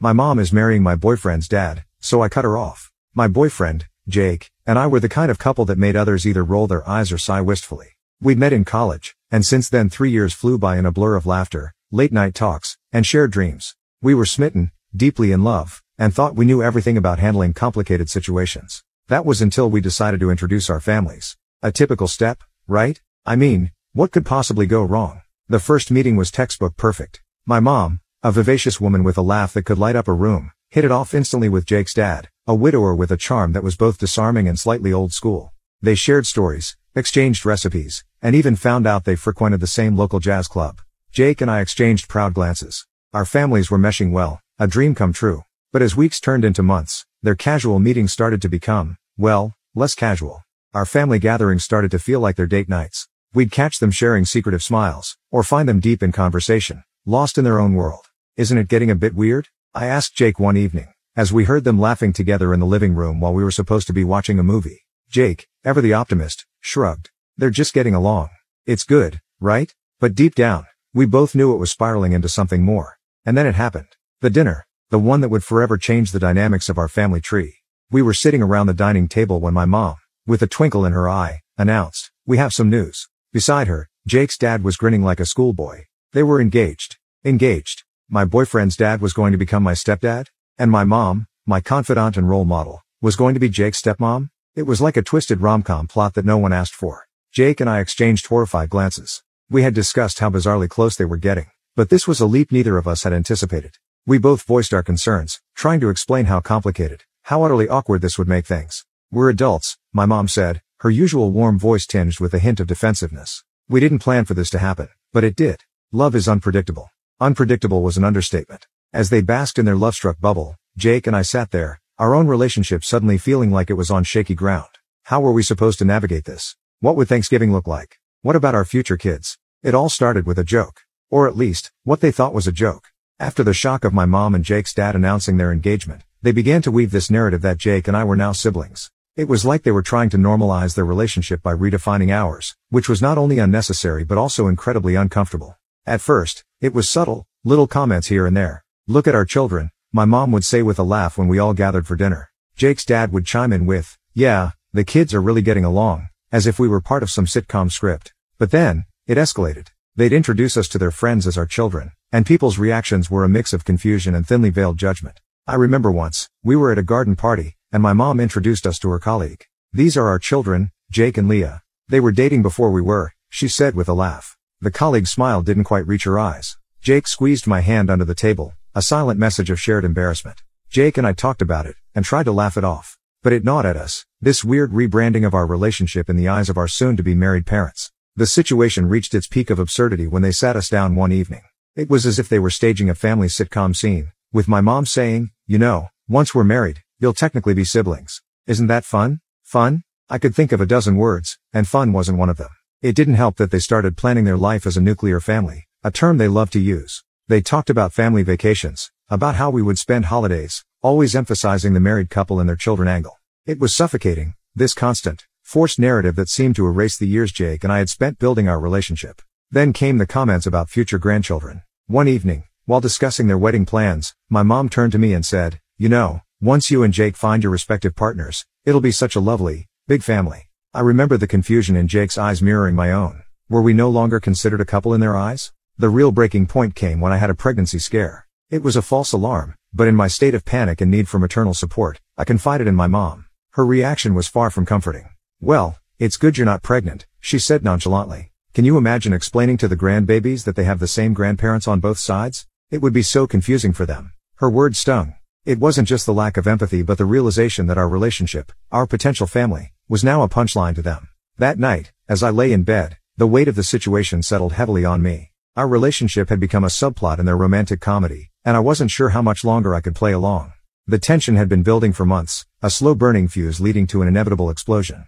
My mom is marrying my boyfriend's dad, so I cut her off. My boyfriend, Jake, and I were the kind of couple that made others either roll their eyes or sigh wistfully. We'd met in college, and since then 3 years flew by in a blur of laughter, late-night talks, and shared dreams. We were smitten, deeply in love, and thought we knew everything about handling complicated situations. That was until we decided to introduce our families. A typical step, right? I mean, what could possibly go wrong? The first meeting was textbook perfect. My mom, a vivacious woman with a laugh that could light up a room, hit it off instantly with Jake's dad, a widower with a charm that was both disarming and slightly old school. They shared stories, exchanged recipes, and even found out they frequented the same local jazz club. Jake and I exchanged proud glances. Our families were meshing well, a dream come true. But as weeks turned into months, their casual meetings started to become, well, less casual. Our family gatherings started to feel like their date nights. We'd catch them sharing secretive smiles, or find them deep in conversation, lost in their own world. Isn't it getting a bit weird? I asked Jake one evening, as we heard them laughing together in the living room while we were supposed to be watching a movie. Jake, ever the optimist, shrugged. They're just getting along. It's good, right? But deep down, we both knew it was spiraling into something more. And then it happened. The dinner. The one that would forever change the dynamics of our family tree. We were sitting around the dining table when my mom, with a twinkle in her eye, announced, "We have some news." Beside her, Jake's dad was grinning like a schoolboy. They were engaged. Engaged. My boyfriend's dad was going to become my stepdad? And my mom, my confidant and role model, was going to be Jake's stepmom? It was like a twisted rom-com plot that no one asked for. Jake and I exchanged horrified glances. We had discussed how bizarrely close they were getting, but this was a leap neither of us had anticipated. We both voiced our concerns, trying to explain how complicated, how utterly awkward this would make things. "We're adults," my mom said, her usual warm voice tinged with a hint of defensiveness. "We didn't plan for this to happen, but it did. Love is unpredictable." Unpredictable was an understatement. As they basked in their love-struck bubble, Jake and I sat there, our own relationship suddenly feeling like it was on shaky ground. How were we supposed to navigate this? What would Thanksgiving look like? What about our future kids? It all started with a joke. Or at least, what they thought was a joke. After the shock of my mom and Jake's dad announcing their engagement, they began to weave this narrative that Jake and I were now siblings. It was like they were trying to normalize their relationship by redefining ours, which was not only unnecessary but also incredibly uncomfortable. At first, it was subtle, little comments here and there. "Look at our children," my mom would say with a laugh when we all gathered for dinner. Jake's dad would chime in with, "Yeah, the kids are really getting along," as if we were part of some sitcom script. But then, it escalated. They'd introduce us to their friends as our children, and people's reactions were a mix of confusion and thinly veiled judgment. I remember once, we were at a garden party, and my mom introduced us to her colleague. "These are our children, Jake and Leah. They were dating before we were," she said with a laugh. The colleague's smile didn't quite reach her eyes. Jake squeezed my hand under the table, a silent message of shared embarrassment. Jake and I talked about it, and tried to laugh it off. But it gnawed at us, this weird rebranding of our relationship in the eyes of our soon-to-be married parents. The situation reached its peak of absurdity when they sat us down one evening. It was as if they were staging a family sitcom scene, with my mom saying, "You know, once we're married, you'll technically be siblings. Isn't that fun?" Fun? I could think of a dozen words, and fun wasn't one of them. It didn't help that they started planning their life as a nuclear family, a term they love to use. They talked about family vacations, about how we would spend holidays, always emphasizing the married couple and their children angle. It was suffocating, this constant, forced narrative that seemed to erase the years Jake and I had spent building our relationship. Then came the comments about future grandchildren. One evening, while discussing their wedding plans, my mom turned to me and said, "You know, once you and Jake find your respective partners, it'll be such a lovely, big family." I remember the confusion in Jake's eyes mirroring my own. Were we no longer considered a couple in their eyes? The real breaking point came when I had a pregnancy scare. It was a false alarm, but in my state of panic and need for maternal support, I confided in my mom. Her reaction was far from comforting. "Well, it's good you're not pregnant," she said nonchalantly. "Can you imagine explaining to the grandbabies that they have the same grandparents on both sides? It would be so confusing for them." Her words stung. It wasn't just the lack of empathy but the realization that our relationship, our potential family, was now a punchline to them. That night, as I lay in bed, the weight of the situation settled heavily on me. Our relationship had become a subplot in their romantic comedy, and I wasn't sure how much longer I could play along. The tension had been building for months, a slow burning fuse leading to an inevitable explosion.